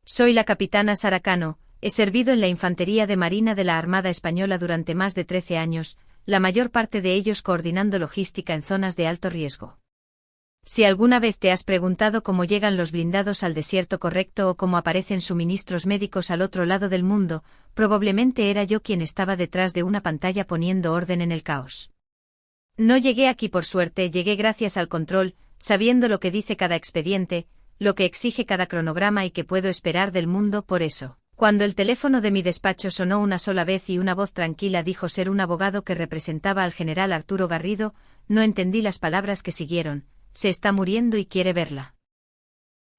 Soy la capitana Sara Cano, he servido en la Infantería de Marina de la Armada Española durante más de 13 años, la mayor parte de ellos coordinando logística en zonas de alto riesgo. Si alguna vez te has preguntado cómo llegan los blindados al desierto correcto o cómo aparecen suministros médicos al otro lado del mundo, probablemente era yo quien estaba detrás de una pantalla poniendo orden en el caos. No llegué aquí por suerte, llegué gracias al control, sabiendo lo que dice cada expediente, lo que exige cada cronograma y que puedo esperar del mundo. Por eso, cuando el teléfono de mi despacho sonó una sola vez y una voz tranquila dijo ser un abogado que representaba al general Arturo Garrido, no entendí las palabras que siguieron: se está muriendo y quiere verla.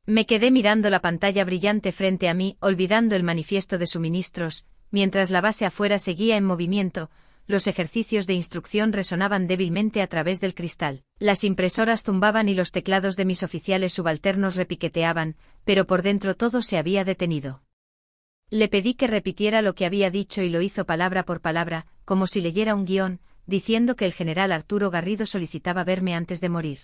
Me quedé mirando la pantalla brillante frente a mí, olvidando el manifiesto de suministros, mientras la base afuera seguía en movimiento. Los ejercicios de instrucción resonaban débilmente a través del cristal, las impresoras zumbaban y los teclados de mis oficiales subalternos repiqueteaban, pero por dentro todo se había detenido. Le pedí que repitiera lo que había dicho y lo hizo palabra por palabra, como si leyera un guión, diciendo que el general Arturo Garrido solicitaba verme antes de morir.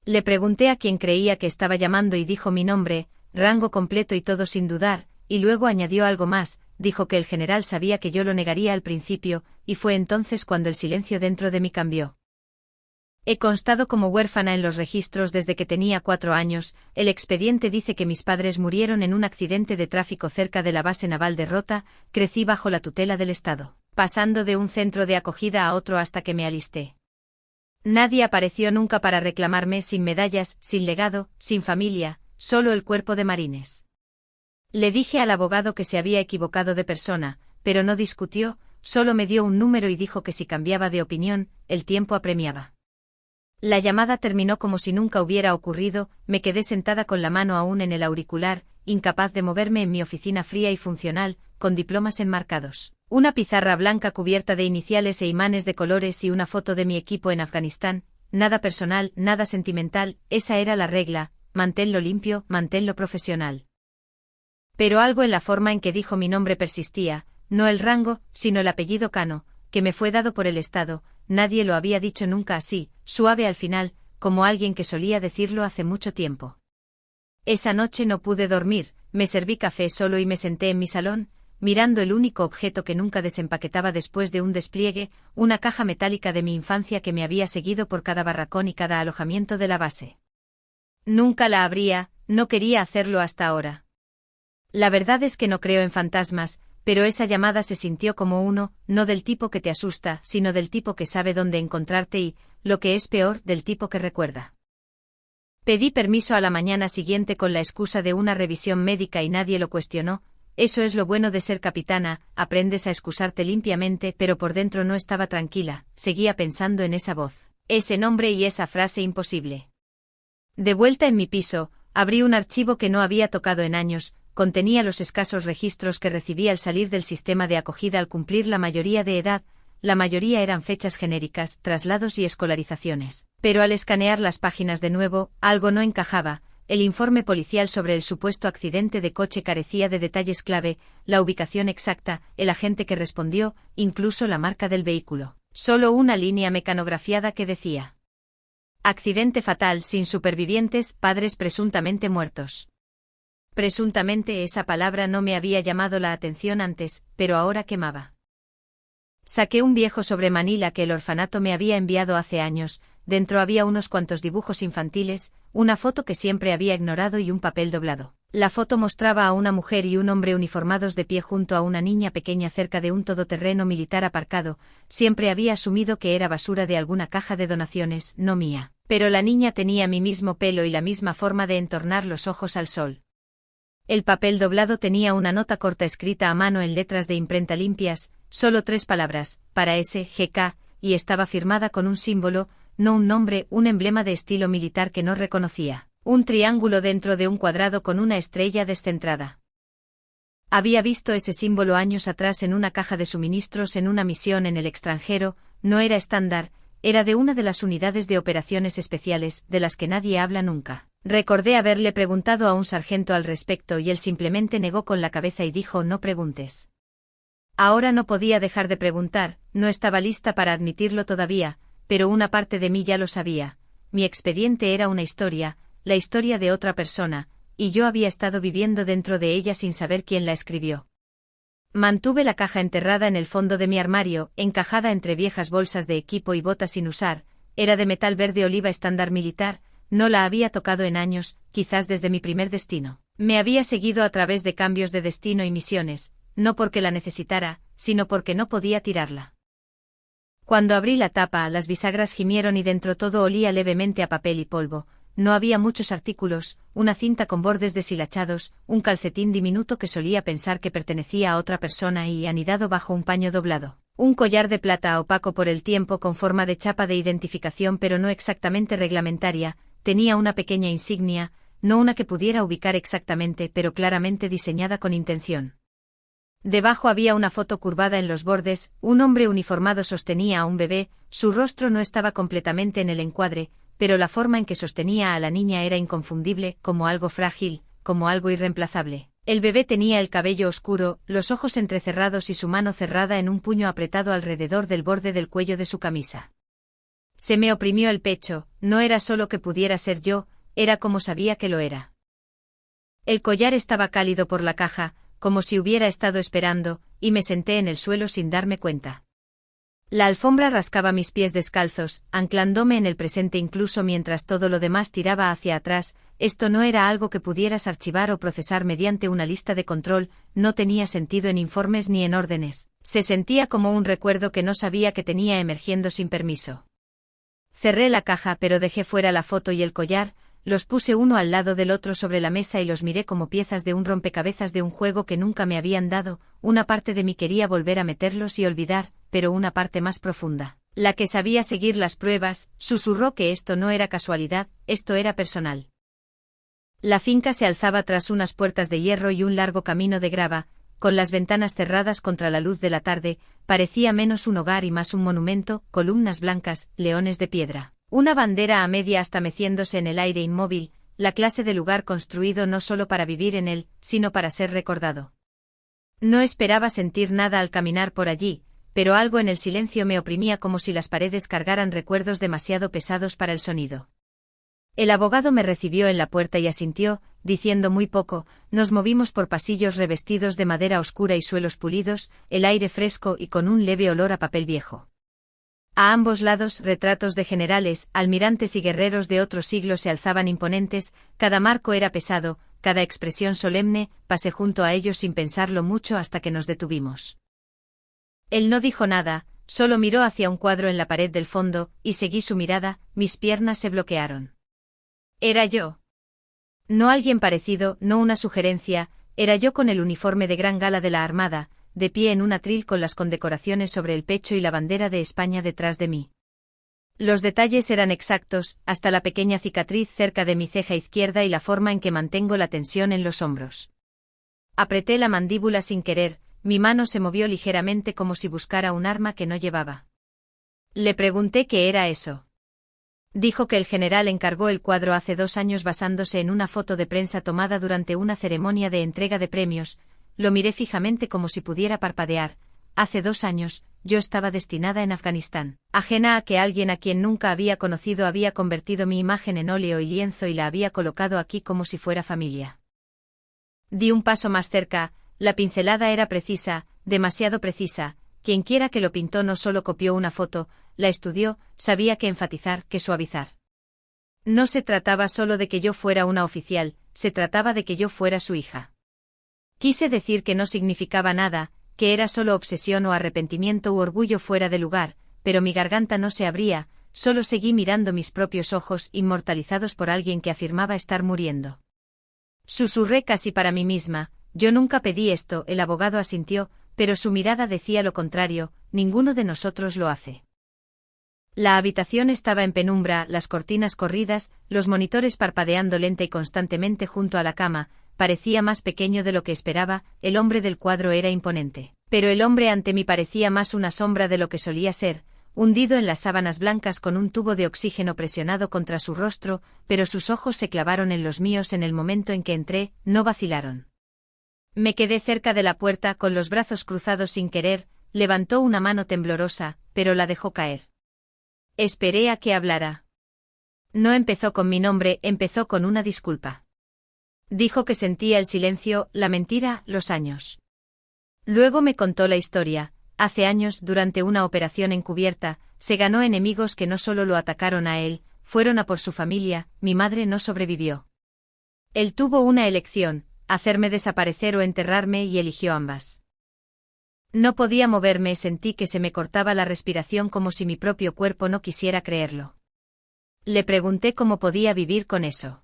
Le pregunté a quién creía que estaba llamando y dijo mi nombre, rango completo y todo sin dudar, y luego añadió algo más, dijo que el general sabía que yo lo negaría al principio, y fue entonces cuando el silencio dentro de mí cambió. He constado como huérfana en los registros desde que tenía 4 años, el expediente dice que mis padres murieron en un accidente de tráfico cerca de la base naval de Rota, crecí bajo la tutela del Estado, pasando de un centro de acogida a otro hasta que me alisté. Nadie apareció nunca para reclamarme, sin medallas, sin legado, sin familia, solo el cuerpo de marines. Le dije al abogado que se había equivocado de persona, pero no discutió, solo me dio un número y dijo que si cambiaba de opinión, el tiempo apremiaba. La llamada terminó como si nunca hubiera ocurrido, me quedé sentada con la mano aún en el auricular, incapaz de moverme en mi oficina fría y funcional, con diplomas enmarcados, una pizarra blanca cubierta de iniciales e imanes de colores y una foto de mi equipo en Afganistán, nada personal, nada sentimental, esa era la regla, manténlo limpio, manténlo profesional. Pero algo en la forma en que dijo mi nombre persistía, no el rango, sino el apellido Cano, que me fue dado por el Estado. Nadie lo había dicho nunca así, suave al final, como alguien que solía decirlo hace mucho tiempo. Esa noche no pude dormir, me serví café solo y me senté en mi salón, mirando el único objeto que nunca desempaquetaba después de un despliegue, una caja metálica de mi infancia que me había seguido por cada barracón y cada alojamiento de la base. Nunca la abría, no quería hacerlo hasta ahora. La verdad es que no creo en fantasmas, pero esa llamada se sintió como uno, no del tipo que te asusta, sino del tipo que sabe dónde encontrarte y, lo que es peor, del tipo que recuerda. Pedí permiso a la mañana siguiente con la excusa de una revisión médica y nadie lo cuestionó. Eso es lo bueno de ser capitana, aprendes a excusarte limpiamente, pero por dentro no estaba tranquila, seguía pensando en esa voz, ese nombre y esa frase imposible. De vuelta en mi piso, abrí un archivo que no había tocado en años. Contenía los escasos registros que recibí al salir del sistema de acogida al cumplir la mayoría de edad, la mayoría eran fechas genéricas, traslados y escolarizaciones. Pero al escanear las páginas de nuevo, algo no encajaba, el informe policial sobre el supuesto accidente de coche carecía de detalles clave, la ubicación exacta, el agente que respondió, incluso la marca del vehículo. Solo una línea mecanografiada que decía: accidente fatal, sin supervivientes, padres presuntamente muertos. Presuntamente esa palabra no me había llamado la atención antes, pero ahora quemaba. Saqué un viejo sobre Manila que el orfanato me había enviado hace años, dentro había unos cuantos dibujos infantiles, una foto que siempre había ignorado y un papel doblado. La foto mostraba a una mujer y un hombre uniformados de pie junto a una niña pequeña cerca de un todoterreno militar aparcado. Siempre había asumido que era basura de alguna caja de donaciones, no mía. Pero la niña tenía mi mismo pelo y la misma forma de entornar los ojos al sol. El papel doblado tenía una nota corta escrita a mano en letras de imprenta limpias, solo 3 palabras, para S.G.K., y estaba firmada con un símbolo, no un nombre, un emblema de estilo militar que no reconocía, un triángulo dentro de un cuadrado con una estrella descentrada. Había visto ese símbolo años atrás en una caja de suministros en una misión en el extranjero, no era estándar, era de una de las unidades de operaciones especiales, de las que nadie habla nunca. Recordé haberle preguntado a un sargento al respecto y él simplemente negó con la cabeza y dijo: no preguntes. Ahora no podía dejar de preguntar, no estaba lista para admitirlo todavía, pero una parte de mí ya lo sabía. Mi expediente era una historia, la historia de otra persona, y yo había estado viviendo dentro de ella sin saber quién la escribió. Mantuve la caja enterrada en el fondo de mi armario, encajada entre viejas bolsas de equipo y botas sin usar. Era de metal verde oliva estándar militar, no la había tocado en años, quizás desde mi primer destino. Me había seguido a través de cambios de destino y misiones, no porque la necesitara, sino porque no podía tirarla. Cuando abrí la tapa, las bisagras gimieron y dentro todo olía levemente a papel y polvo. No había muchos artículos, una cinta con bordes deshilachados, un calcetín diminuto que solía pensar que pertenecía a otra persona y anidado bajo un paño doblado. Un collar de plata opaco por el tiempo con forma de chapa de identificación pero no exactamente reglamentaria, tenía una pequeña insignia, no una que pudiera ubicar exactamente pero claramente diseñada con intención. Debajo había una foto curvada en los bordes, un hombre uniformado sostenía a un bebé, su rostro no estaba completamente en el encuadre, pero la forma en que sostenía a la niña era inconfundible, como algo frágil, como algo irreemplazable. El bebé tenía el cabello oscuro, los ojos entrecerrados y su mano cerrada en un puño apretado alrededor del borde del cuello de su camisa. Se me oprimió el pecho, no era solo que pudiera ser yo, era como sabía que lo era. El collar estaba cálido por la caja, como si hubiera estado esperando, y me senté en el suelo sin darme cuenta. La alfombra rascaba mis pies descalzos, anclándome en el presente incluso mientras todo lo demás tiraba hacia atrás. Esto no era algo que pudieras archivar o procesar mediante una lista de control, no tenía sentido en informes ni en órdenes, se sentía como un recuerdo que no sabía que tenía emergiendo sin permiso. Cerré la caja pero dejé fuera la foto y el collar, los puse uno al lado del otro sobre la mesa y los miré como piezas de un rompecabezas de un juego que nunca me habían dado. Una parte de mí quería volver a meterlos y olvidar, pero una parte más profunda, la que sabía seguir las pruebas, susurró que esto no era casualidad, esto era personal. La finca se alzaba tras unas puertas de hierro y un largo camino de grava, con las ventanas cerradas contra la luz de la tarde, parecía menos un hogar y más un monumento, columnas blancas, leones de piedra. Una bandera a media hasta meciéndose en el aire inmóvil, la clase de lugar construido no solo para vivir en él, sino para ser recordado. No esperaba sentir nada al caminar por allí, pero algo en el silencio me oprimía como si las paredes cargaran recuerdos demasiado pesados para el sonido. El abogado me recibió en la puerta y asintió, diciendo muy poco. Nos movimos por pasillos revestidos de madera oscura y suelos pulidos, el aire fresco y con un leve olor a papel viejo. A ambos lados, retratos de generales, almirantes y guerreros de otros siglos se alzaban imponentes, cada marco era pesado, cada expresión solemne. Pasé junto a ellos sin pensarlo mucho hasta que nos detuvimos. Él no dijo nada, solo miró hacia un cuadro en la pared del fondo, y seguí su mirada, mis piernas se bloquearon. Era yo. No alguien parecido, no una sugerencia, era yo con el uniforme de gran gala de la Armada, de pie en un atril con las condecoraciones sobre el pecho y la bandera de España detrás de mí. Los detalles eran exactos, hasta la pequeña cicatriz cerca de mi ceja izquierda y la forma en que mantengo la tensión en los hombros. Apreté la mandíbula sin querer, mi mano se movió ligeramente como si buscara un arma que no llevaba. Le pregunté qué era eso. Dijo que el general encargó el cuadro hace 2 años basándose en una foto de prensa tomada durante una ceremonia de entrega de premios. Lo miré fijamente como si pudiera parpadear. Hace 2 años, yo estaba destinada en Afganistán. Ajena a que alguien a quien nunca había conocido había convertido mi imagen en óleo y lienzo y la había colocado aquí como si fuera familia. Di un paso más cerca, la pincelada era precisa, demasiado precisa. Quienquiera que lo pintó no solo copió una foto, la estudió, sabía qué enfatizar, qué suavizar. No se trataba solo de que yo fuera una oficial, se trataba de que yo fuera su hija. Quise decir que no significaba nada, que era solo obsesión o arrepentimiento u orgullo fuera de lugar, pero mi garganta no se abría, solo seguí mirando mis propios ojos inmortalizados por alguien que afirmaba estar muriendo. Susurré casi para mí misma, yo nunca pedí esto, el abogado asintió, pero su mirada decía lo contrario, ninguno de nosotros lo hace. La habitación estaba en penumbra, las cortinas corridas, los monitores parpadeando lenta y constantemente junto a la cama. Parecía más pequeño de lo que esperaba, el hombre del cuadro era imponente, pero el hombre ante mí parecía más una sombra de lo que solía ser, hundido en las sábanas blancas con un tubo de oxígeno presionado contra su rostro, pero sus ojos se clavaron en los míos en el momento en que entré, no vacilaron. Me quedé cerca de la puerta con los brazos cruzados sin querer, levantó una mano temblorosa, pero la dejó caer. Esperé a que hablara. No empezó con mi nombre, empezó con una disculpa. Dijo que sentía el silencio, la mentira, los años. Luego me contó la historia. Hace años, durante una operación encubierta, se ganó enemigos que no solo lo atacaron a él, fueron a por su familia, mi madre no sobrevivió. Él tuvo una elección, hacerme desaparecer o enterrarme y eligió ambas. No podía moverme, sentí que se me cortaba la respiración como si mi propio cuerpo no quisiera creerlo. Le pregunté cómo podía vivir con eso.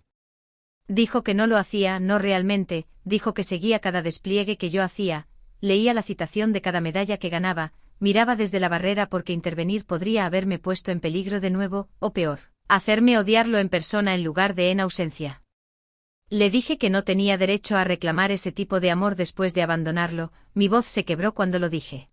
Dijo que no lo hacía, no realmente, dijo que seguía cada despliegue que yo hacía, leía la citación de cada medalla que ganaba, miraba desde la barrera porque intervenir podría haberme puesto en peligro de nuevo, o peor, hacerme odiarlo en persona en lugar de en ausencia. Le dije que no tenía derecho a reclamar ese tipo de amor después de abandonarlo, mi voz se quebró cuando lo dije.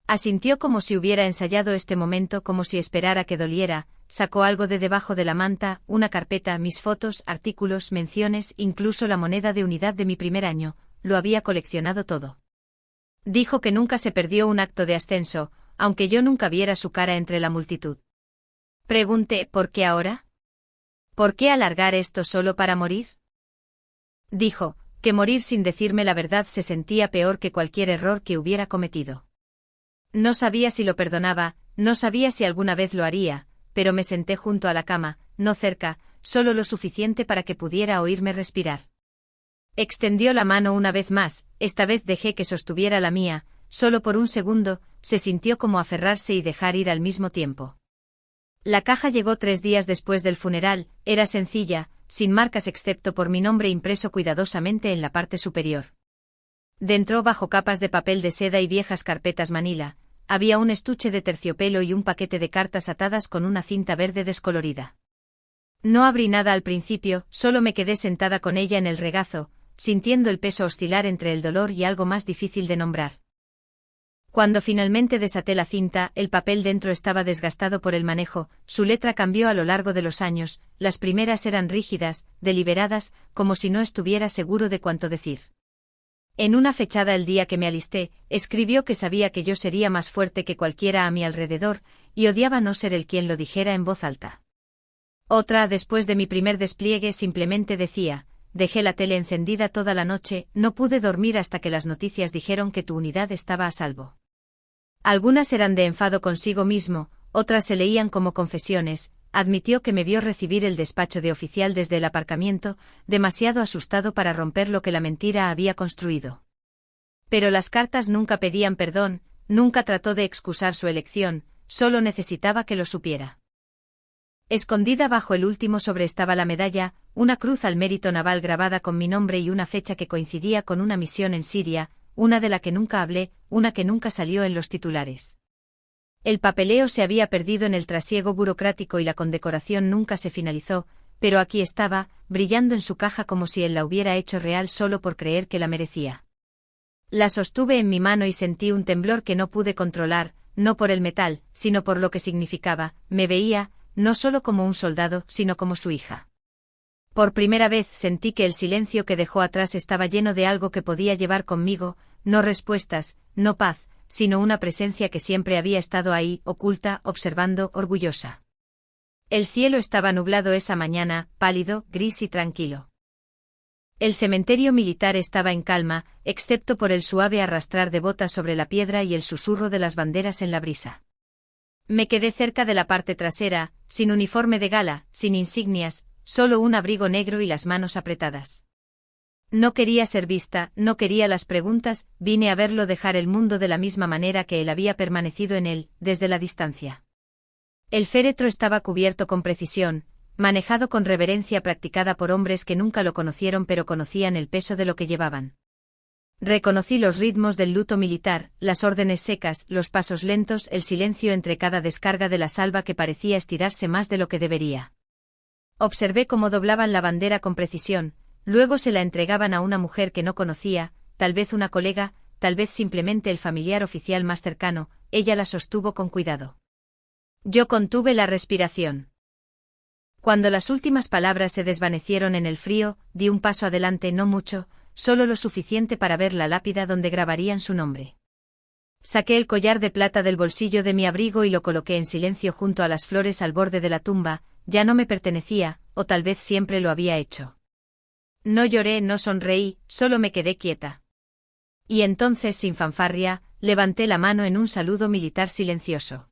Asintió como si hubiera ensayado este momento, como si esperara que doliera, sacó algo de debajo de la manta, una carpeta, mis fotos, artículos, menciones, incluso la moneda de unidad de mi primer año, lo había coleccionado todo. Dijo que nunca se perdió un acto de ascenso, aunque yo nunca viera su cara entre la multitud. Pregunté, ¿por qué ahora? ¿Por qué alargar esto solo para morir? Dijo, que morir sin decirme la verdad se sentía peor que cualquier error que hubiera cometido. No sabía si lo perdonaba, no sabía si alguna vez lo haría, pero me senté junto a la cama, no cerca, solo lo suficiente para que pudiera oírme respirar. Extendió la mano una vez más, esta vez dejé que sostuviera la mía, solo por un segundo, se sintió como aferrarse y dejar ir al mismo tiempo. La caja llegó 3 días después del funeral, era sencilla, sin marcas excepto por mi nombre impreso cuidadosamente en la parte superior. Dentro, bajo capas de papel de seda y viejas carpetas manila, había un estuche de terciopelo y un paquete de cartas atadas con una cinta verde descolorida. No abrí nada al principio, solo me quedé sentada con ella en el regazo, sintiendo el peso oscilar entre el dolor y algo más difícil de nombrar. Cuando finalmente desaté la cinta, el papel dentro estaba desgastado por el manejo, su letra cambió a lo largo de los años, las primeras eran rígidas, deliberadas, como si no estuviera seguro de cuánto decir. En una fechada el día que me alisté, escribió que sabía que yo sería más fuerte que cualquiera a mi alrededor, y odiaba no ser el quien lo dijera en voz alta. Otra, después de mi primer despliegue, simplemente decía, dejé la tele encendida toda la noche, no pude dormir hasta que las noticias dijeron que tu unidad estaba a salvo. Algunas eran de enfado consigo mismo, otras se leían como confesiones. Admitió que me vio recibir el despacho de oficial desde el aparcamiento, demasiado asustado para romper lo que la mentira había construido. Pero las cartas nunca pedían perdón, nunca trató de excusar su elección, solo necesitaba que lo supiera. Escondida bajo el último sobre estaba la medalla, una cruz al mérito naval grabada con mi nombre y una fecha que coincidía con una misión en Siria, una de la que nunca hablé, una que nunca salió en los titulares. El papeleo se había perdido en el trasiego burocrático y la condecoración nunca se finalizó, pero aquí estaba, brillando en su caja como si él la hubiera hecho real solo por creer que la merecía. La sostuve en mi mano y sentí un temblor que no pude controlar, no por el metal, sino por lo que significaba, me veía, no solo como un soldado, sino como su hija. Por primera vez sentí que el silencio que dejó atrás estaba lleno de algo que podía llevar conmigo, no respuestas, no paz, sino una presencia que siempre había estado ahí, oculta, observando, orgullosa. El cielo estaba nublado esa mañana, pálido, gris y tranquilo. El cementerio militar estaba en calma, excepto por el suave arrastrar de botas sobre la piedra y el susurro de las banderas en la brisa. Me quedé cerca de la parte trasera, sin uniforme de gala, sin insignias, solo un abrigo negro y las manos apretadas. No quería ser vista, no quería las preguntas, vine a verlo dejar el mundo de la misma manera que él había permanecido en él, desde la distancia. El féretro estaba cubierto con precisión, manejado con reverencia practicada por hombres que nunca lo conocieron pero conocían el peso de lo que llevaban. Reconocí los ritmos del luto militar, las órdenes secas, los pasos lentos, el silencio entre cada descarga de la salva que parecía estirarse más de lo que debería. Observé cómo doblaban la bandera con precisión. Luego se la entregaban a una mujer que no conocía, tal vez una colega, tal vez simplemente el familiar oficial más cercano, ella la sostuvo con cuidado. Yo contuve la respiración. Cuando las últimas palabras se desvanecieron en el frío, di un paso adelante, no mucho, solo lo suficiente para ver la lápida donde grabarían su nombre. Saqué el collar de plata del bolsillo de mi abrigo y lo coloqué en silencio junto a las flores al borde de la tumba, ya no me pertenecía, o tal vez siempre lo había hecho. No lloré, no sonreí, solo me quedé quieta. Y entonces, sin fanfarria, levanté la mano en un saludo militar silencioso.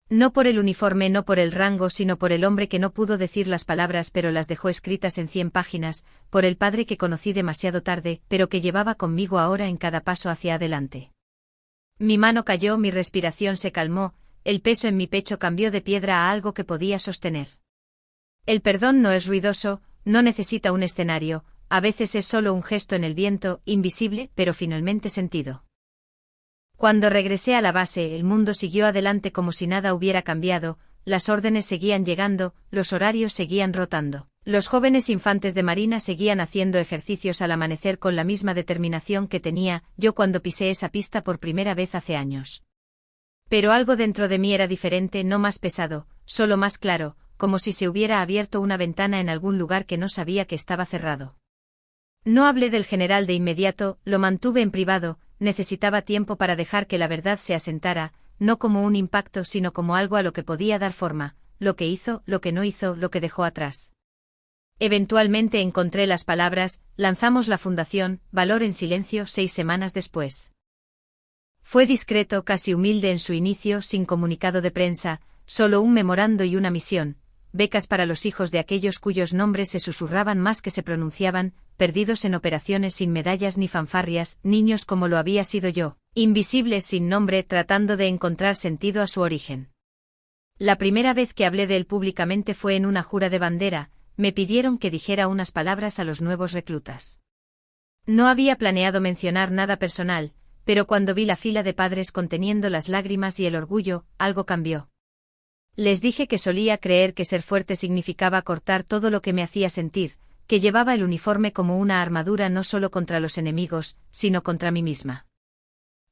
No por el uniforme, no por el rango, sino por el hombre que no pudo decir las palabras pero las dejó escritas en 100 páginas, por el padre que conocí demasiado tarde, pero que llevaba conmigo ahora en cada paso hacia adelante. Mi mano cayó, mi respiración se calmó, el peso en mi pecho cambió de piedra a algo que podía sostener. El perdón no es ruidoso, no necesita un escenario, a veces es solo un gesto en el viento, invisible, pero finalmente sentido. Cuando regresé a la base, el mundo siguió adelante como si nada hubiera cambiado, las órdenes seguían llegando, los horarios seguían rotando. Los jóvenes infantes de Marina seguían haciendo ejercicios al amanecer con la misma determinación que tenía yo cuando pisé esa pista por primera vez hace años. Pero algo dentro de mí era diferente, no más pesado, solo más claro, como si se hubiera abierto una ventana en algún lugar que no sabía que estaba cerrado. No hablé del general de inmediato, lo mantuve en privado, necesitaba tiempo para dejar que la verdad se asentara, no como un impacto sino como algo a lo que podía dar forma, lo que hizo, lo que no hizo, lo que dejó atrás. Eventualmente encontré las palabras, lanzamos la fundación, Valor en silencio 6 semanas después. Fue discreto, casi humilde en su inicio, sin comunicado de prensa, solo un memorando y una misión, becas para los hijos de aquellos cuyos nombres se susurraban más que se pronunciaban, perdidos en operaciones sin medallas ni fanfarrias, niños como lo había sido yo, invisibles sin nombre tratando de encontrar sentido a su origen. La primera vez que hablé de él públicamente fue en una jura de bandera, me pidieron que dijera unas palabras a los nuevos reclutas. No había planeado mencionar nada personal, pero cuando vi la fila de padres conteniendo las lágrimas y el orgullo, algo cambió. Les dije que solía creer que ser fuerte significaba cortar todo lo que me hacía sentir, que llevaba el uniforme como una armadura no solo contra los enemigos, sino contra mí misma.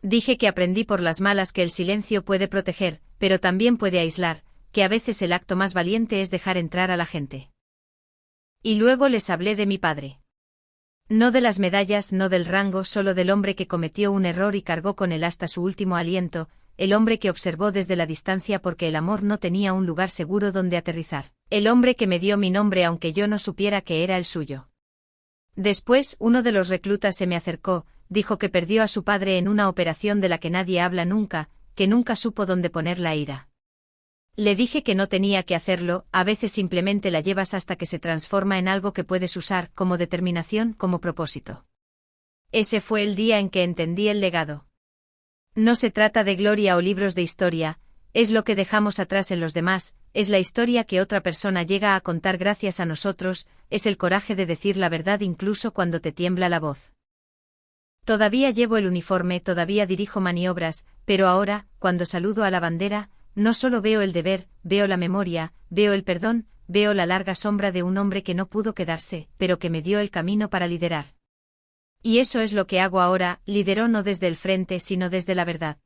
Dije que aprendí por las malas que el silencio puede proteger, pero también puede aislar, que a veces el acto más valiente es dejar entrar a la gente. Y luego les hablé de mi padre. No de las medallas, no del rango, solo del hombre que cometió un error y cargó con él hasta su último aliento, el hombre que observó desde la distancia porque el amor no tenía un lugar seguro donde aterrizar, el hombre que me dio mi nombre aunque yo no supiera que era el suyo. Después, uno de los reclutas se me acercó, dijo que perdió a su padre en una operación de la que nadie habla nunca, que nunca supo dónde poner la ira. Le dije que no tenía que hacerlo, a veces simplemente la llevas hasta que se transforma en algo que puedes usar como determinación, como propósito. Ese fue el día en que entendí el legado. No se trata de gloria o libros de historia, es lo que dejamos atrás en los demás, es la historia que otra persona llega a contar gracias a nosotros, es el coraje de decir la verdad incluso cuando te tiembla la voz. Todavía llevo el uniforme, todavía dirijo maniobras, pero ahora, cuando saludo a la bandera, no solo veo el deber, veo la memoria, veo el perdón, veo la larga sombra de un hombre que no pudo quedarse, pero que me dio el camino para liderar. Y eso es lo que hago ahora, lidero no desde el frente sino desde la verdad.